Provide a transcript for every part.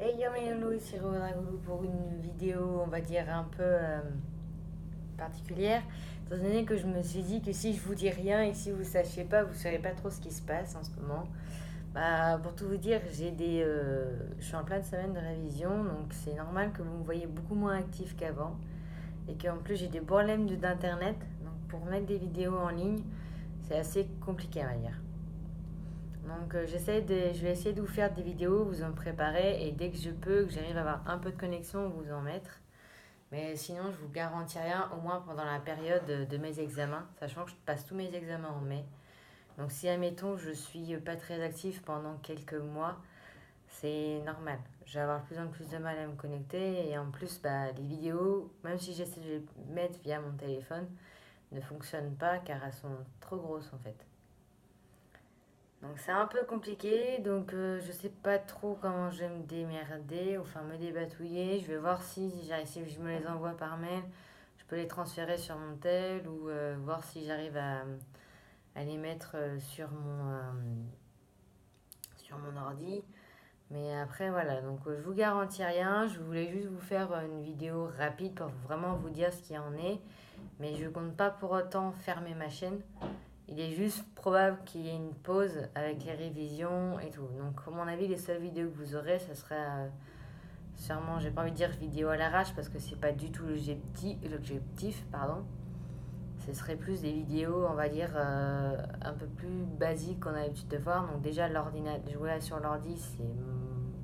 Hey Yamayalu, ici Rodragoulou pour une vidéo, on va dire, un peu particulière. Étant donné que je me suis dit que si je vous dis rien et si vous ne sachiez pas, vous ne saurez pas trop ce qui se passe en ce moment. Bah, pour tout vous dire, je suis en pleine semaine de révision, donc c'est normal que vous me voyez beaucoup moins actif qu'avant. Et qu'en plus j'ai des problèmes d'internet, donc pour mettre des vidéos en ligne, c'est assez compliqué, on va dire. Donc je vais essayer de vous faire des vidéos, vous en préparer et dès que je peux, que j'arrive à avoir un peu de connexion, vous en mettre. Mais sinon, je vous garantis rien, au moins pendant la période de mes examens, sachant que je passe tous mes examens en mai. Donc si admettons je suis pas très actif pendant quelques mois, c'est normal. Je vais avoir de plus en plus de mal à me connecter et en plus bah, les vidéos, même si j'essaie de les mettre via mon téléphone, ne fonctionnent pas car elles sont trop grosses en fait. Donc c'est un peu compliqué, donc je sais pas trop comment je vais me démerder, enfin me débatouiller. Je vais voir si je me les envoie par mail, je peux les transférer sur mon tel ou voir si j'arrive à les mettre sur mon ordi. Mais après voilà, donc je vous garantis rien, je voulais juste vous faire une vidéo rapide pour vraiment vous dire ce qu'il en est. Mais je compte pas pour autant fermer ma chaîne. Il est juste probable qu'il y ait une pause avec les révisions et tout. Donc, à mon avis, les seules vidéos que vous aurez, ce sera sûrement, j'ai pas envie de dire vidéo à l'arrache parce que c'est pas du tout l'objectif, pardon. Ce serait plus des vidéos, on va dire, un peu plus basiques qu'on a l'habitude de voir. Donc, déjà, jouer sur l'ordi,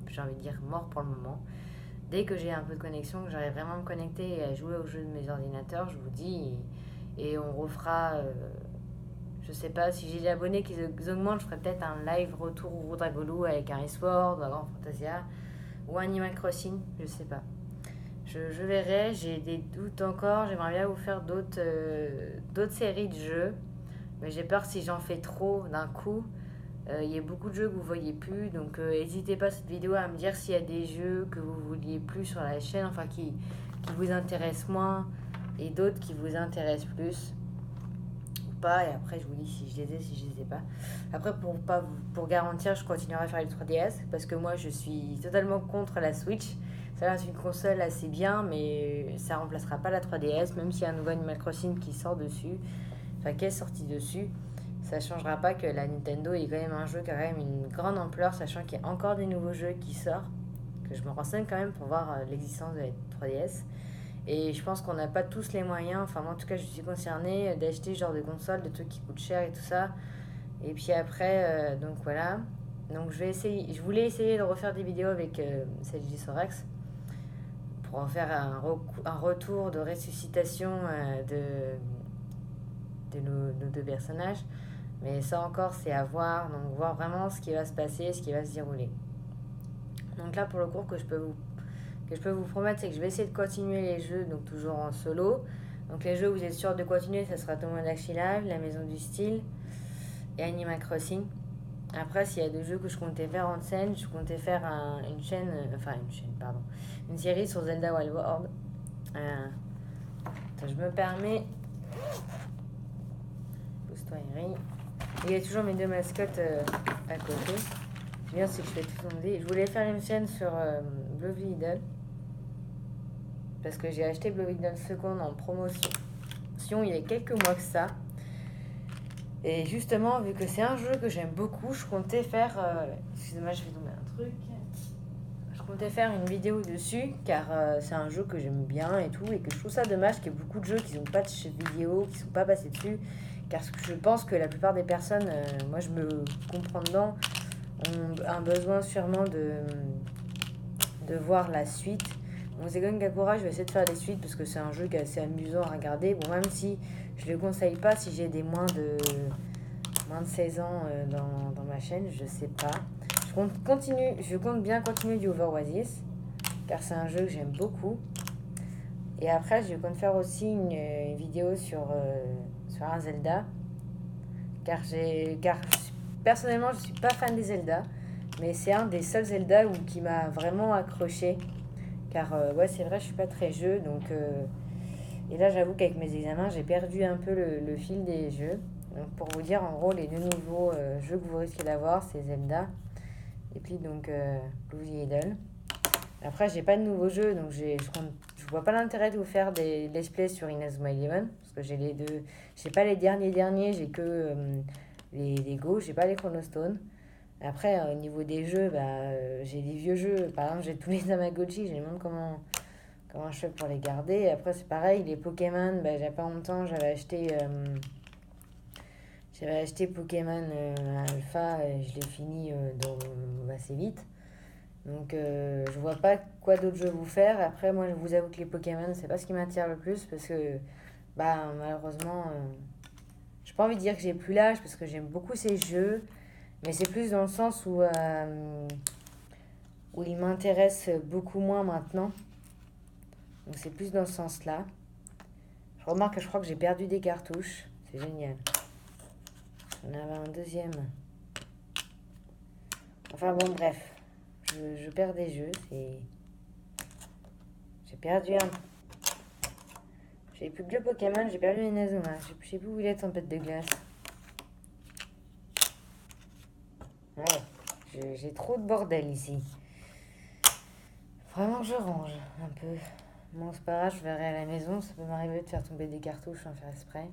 j'ai envie de dire, mort pour le moment. Dès que j'ai un peu de connexion, que j'arrive vraiment à me connecter et à jouer aux jeux de mes ordinateurs, je vous dis, et on refera. Je sais pas, si j'ai des abonnés qui augmentent, je ferai peut-être un live retour au Dragolou avec un Sword, un Grand Fantasia ou Animal Crossing, je sais pas. Je verrai, j'ai des doutes encore, j'aimerais bien vous faire d'autres séries de jeux, mais j'ai peur que si j'en fais trop d'un coup, il y a beaucoup de jeux que vous voyez plus, donc n'hésitez pas cette vidéo à me dire s'il y a des jeux que vous vouliez plus sur la chaîne, enfin qui vous intéressent moins et d'autres qui vous intéressent plus pas et après je vous dis si je les ai, si je les ai pas. Après pour garantir, je continuerai à faire les 3DS parce que moi je suis totalement contre la Switch. Ça reste une console assez bien mais ça remplacera pas la 3DS même s'il y a un nouveau Animal Crossing qui sort dessus, enfin qui est sorti dessus. Ça changera pas que la Nintendo est quand même un jeu qui a quand même une grande ampleur sachant qu'il y a encore des nouveaux jeux qui sortent, que je me renseigne quand même pour voir l'existence de la 3DS. Et je pense qu'on n'a pas tous les moyens, enfin moi en tout cas je suis concernée, d'acheter ce genre de console, de trucs qui coûtent cher et tout ça. Et puis après, donc voilà. Donc je voulais essayer de refaire des vidéos avec Sergi Sorax pour en faire un retour de ressuscitation de nos deux personnages. Mais ça encore c'est à voir, donc voir vraiment ce qui va se passer, ce qui va se dérouler. Donc là pour le cours que je peux vous promettre, c'est que je vais essayer de continuer les jeux, donc toujours en solo. Donc les jeux où vous êtes sûr de continuer, ça sera Tomodachi Live, La Maison du Style et Animal Crossing. Après, s'il y a des jeux que je comptais faire en scène, je comptais faire une série sur Zelda Wild World. Attends, je me permets. Pousse-toi, Eri. Il y a toujours mes deux mascottes à côté. Bien, c'est que je fais tout tomber. Je voulais faire une chaîne sur Blovely Idol parce que j'ai acheté Blovely Idol Second en promotion il y a quelques mois que ça. Et justement, vu que c'est un jeu que j'aime beaucoup, je comptais faire. Excusez-moi, je vais tomber un truc. Je comptais faire une vidéo dessus, car c'est un jeu que j'aime bien et tout, et que je trouve ça dommage qu'il y ait beaucoup de jeux qui n'ont pas de vidéo, qui ne sont pas passés dessus, car je pense que la plupart des personnes, moi je me comprends dedans, ont un besoin sûrement de voir la suite. Bon, Segon Gakura, je vais essayer de faire des suites parce que c'est un jeu qui est assez amusant à regarder. Bon, même si je ne le conseille pas si j'ai des moins de 16 ans dans ma chaîne, je sais pas. Je compte bien continuer du Over Oasis car c'est un jeu que j'aime beaucoup. Et après, je compte faire aussi une vidéo sur un Zelda car personnellement, je suis pas fan des Zelda, mais c'est un des seuls Zelda qui m'a vraiment accroché. Car ouais, c'est vrai, je suis pas très jeu. Et là, j'avoue qu'avec mes examens, j'ai perdu un peu le fil des jeux. Donc, pour vous dire, en gros, les deux niveaux jeux que vous risquez d'avoir, c'est Zelda. Et puis, donc, Bluesy Idol. Après, j'ai pas de nouveaux jeux, donc je vois pas l'intérêt de vous faire des let's play sur Inazuma Eleven, parce que j'ai les deux. J'ai pas les derniers, j'ai que les Lego, j'ai pas les Chronostones. Après, au niveau des jeux, j'ai des vieux jeux. Par exemple, j'ai tous les Tamagotchi, je me demande comment je fais pour les garder. Et après, c'est pareil, les Pokémon, il y a pas longtemps, j'avais acheté Pokémon Alpha et je l'ai fini assez vite. Donc, je vois pas quoi d'autre jeu vous faire. Après, moi, je vous avoue que les Pokémon, c'est pas ce qui m'attire le plus parce que, malheureusement, j'ai pas envie de dire que j'ai plus l'âge parce que j'aime beaucoup ces jeux, mais c'est plus dans le sens où ils m'intéressent beaucoup moins maintenant. Donc, c'est plus dans ce sens-là. Je remarque que je crois que j'ai perdu des cartouches. C'est génial. J'en avais un deuxième. Enfin, bon, bref. Je perds des jeux. J'ai perdu un. J'ai plus que le Pokémon, j'ai perdu Inazuma. Je sais plus où il est, Tempête de glace. Ouais, j'ai trop de bordel ici. Vraiment, je range un peu. Bon, c'est pas grave, je verrai à la maison. Ça peut m'arriver de faire tomber des cartouches sans faire exprès.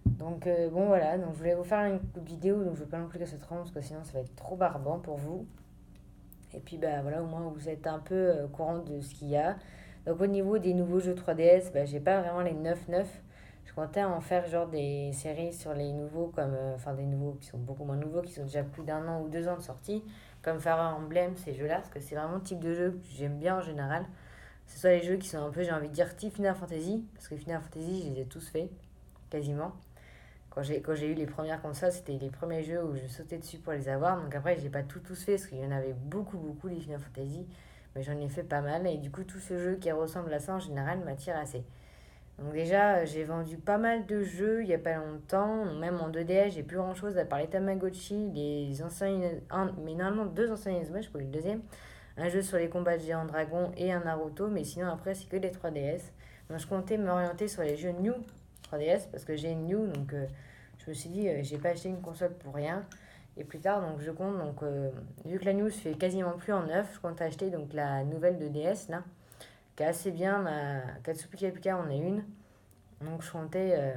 Donc, bon, voilà. Donc, je voulais vous faire une vidéo. Donc, je veux pas non plus que ça se rende parce que sinon, ça va être trop barbant pour vous. Et puis, voilà, au moins, vous êtes un peu au courant de ce qu'il y a. Donc, au niveau des nouveaux jeux 3DS, j'ai pas vraiment les 9-9. Je comptais en faire genre des séries sur les nouveaux, enfin des nouveaux qui sont beaucoup moins nouveaux, qui sont déjà plus d'un an ou 2 ans de sortie, comme Fire Emblem, ces jeux-là, parce que c'est vraiment le type de jeu que j'aime bien en général. Ce soit les jeux qui sont un peu, j'ai envie de dire, type Final Fantasy, parce que Final Fantasy, je les ai tous faits, quasiment. Quand j'ai eu les premières consoles, c'était les premiers jeux où je sautais dessus pour les avoir. Donc après, j'ai pas tous fait, parce qu'il y en avait beaucoup, beaucoup, les Final Fantasy. Mais j'en ai fait pas mal. Et du coup, tout ce jeu qui ressemble à ça, en général, m'attire assez. Donc déjà, j'ai vendu pas mal de jeux il y a pas longtemps. Même en 2DS, j'ai plus grand-chose à part les Tamagotchi, les anciens... mais normalement, deux anciens Inazuma, je crois le deuxième. Un jeu sur les combats de géants dragons et un Naruto. Mais sinon, après, c'est que des 3DS. Donc je comptais m'orienter sur les jeux New 3DS parce que j'ai une New, donc je me suis dit, j'ai pas acheté une console pour rien. Et plus tard, donc je compte, vu que la news se fait quasiment plus en neuf, je compte acheter donc la nouvelle de DS là, qui est assez bien. Ma Katsuki Pika en est une, donc je comptais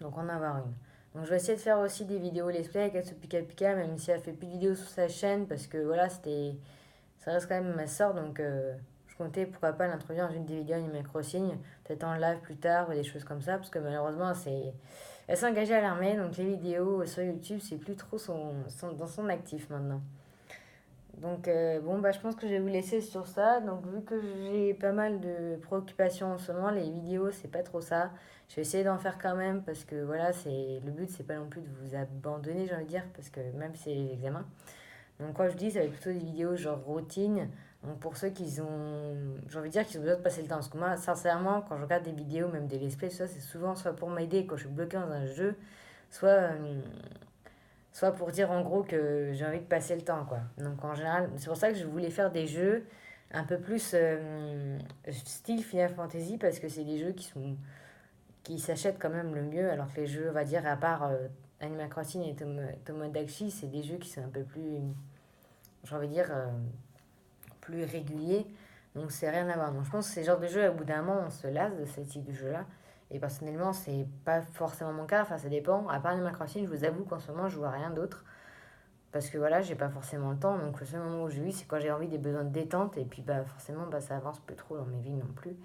en avoir une. Donc je vais essayer de faire aussi des vidéos let's play avec Katsuki Pika, même si elle fait plus de vidéos sur sa chaîne, parce que voilà, ça reste quand même ma soeur, donc je comptais pourquoi pas l'introduire dans une des vidéos Animal Crossing, peut-être en live plus tard ou des choses comme ça, parce que malheureusement elle s'est engagée à l'armée, donc les vidéos sur YouTube c'est plus trop dans son actif maintenant. Donc je pense que je vais vous laisser sur ça. Donc vu que j'ai pas mal de préoccupations en ce moment, les vidéos c'est pas trop ça. Je vais essayer d'en faire quand même parce que voilà, le but c'est pas non plus de vous abandonner, j'ai envie de dire, parce que même si c'est les examens. Donc quand je dis, ça va être plutôt des vidéos genre routine. Donc pour ceux qui ont, j'ai envie de dire qu'ils ont besoin de passer le temps. Parce que moi, sincèrement, quand je regarde des vidéos, même des let's play, ça c'est souvent soit pour m'aider quand je suis bloqué dans un jeu, soit, soit pour dire en gros que j'ai envie de passer le temps, quoi. Donc en général, c'est pour ça que je voulais faire des jeux un peu plus style Final Fantasy, parce que c'est des jeux qui s'achètent quand même le mieux, alors que les jeux, on va dire, à part Animal Crossing et Tomodachi, c'est des jeux qui sont un peu plus, j'ai envie de dire, plus réguliers. Donc c'est rien à voir. Donc je pense que ces genres de jeux, au bout d'un moment, on se lasse de ce type de jeu-là. Et personnellement, c'est pas forcément mon cas. Enfin, ça dépend. À part Animal Crossing, je vous avoue qu'en ce moment, je joue à rien d'autre. Parce que voilà, j'ai pas forcément le temps. Donc le seul moment où je vis, c'est quand j'ai envie des besoins de détente. Et puis forcément, ça avance plus trop dans mes vies non plus.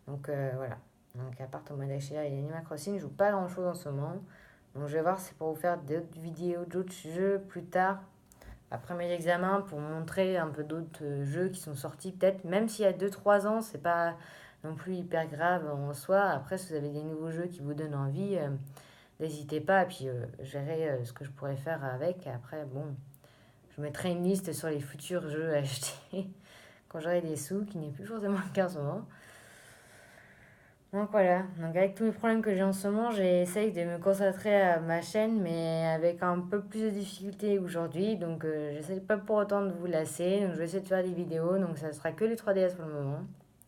Donc voilà. Donc à part Tomodachi et Animal Crossing, je joue pas grand chose en ce moment. Donc je vais voir si c'est pour vous faire d'autres vidéos, d'autres jeux plus tard, après mes examens, pour montrer un peu d'autres jeux qui sont sortis, peut-être, même s'il y a 2 3 ans, c'est pas non plus hyper grave en soi. Après, si vous avez des nouveaux jeux qui vous donnent envie, n'hésitez pas. Et puis, je verrai ce que je pourrais faire avec. Après, bon, je mettrai une liste sur les futurs jeux à acheter quand j'aurai des sous, qui n'est plus forcément le cas en ce moment. Donc voilà, donc avec tous les problèmes que j'ai en ce moment, j'essaye de me concentrer à ma chaîne, mais avec un peu plus de difficultés aujourd'hui. Donc j'essaye pas pour autant de vous lasser. Donc je vais essayer de faire des vidéos. Donc ça sera que les 3DS pour le moment,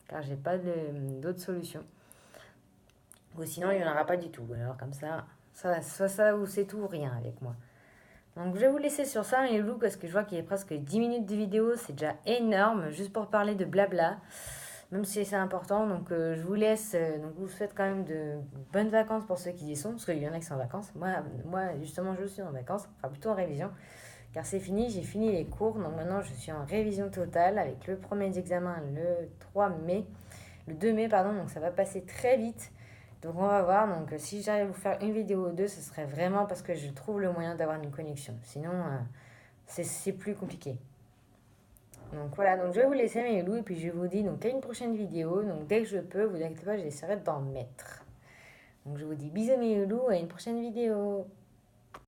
car j'ai pas d'autres solutions. Ou sinon il n'y en aura pas du tout. Alors comme ça, soit ça ou c'est tout ou rien avec moi. Donc je vais vous laisser sur ça, mes loups, parce que je vois qu'il y a presque 10 minutes de vidéo, c'est déjà énorme, juste pour parler de blabla, même si c'est important. Donc je vous laisse, donc je vous souhaite quand même de bonnes vacances pour ceux qui y sont, parce qu'il y en a qui sont en vacances. Moi justement, je suis en vacances, enfin plutôt en révision, car c'est fini, j'ai fini les cours, donc maintenant je suis en révision totale avec le premier examen le 3 mai, le 2 mai, pardon, donc ça va passer très vite. Donc on va voir, donc si j'arrive à vous faire une vidéo ou deux, ce serait vraiment parce que je trouve le moyen d'avoir une connexion. Sinon, c'est plus compliqué. Donc voilà, donc je vais vous laisser mes loups et puis je vous dis donc à une prochaine vidéo. Donc dès que je peux, vous inquiétez pas, j'essaierai d'en mettre. Donc je vous dis bisous mes loups, à une prochaine vidéo.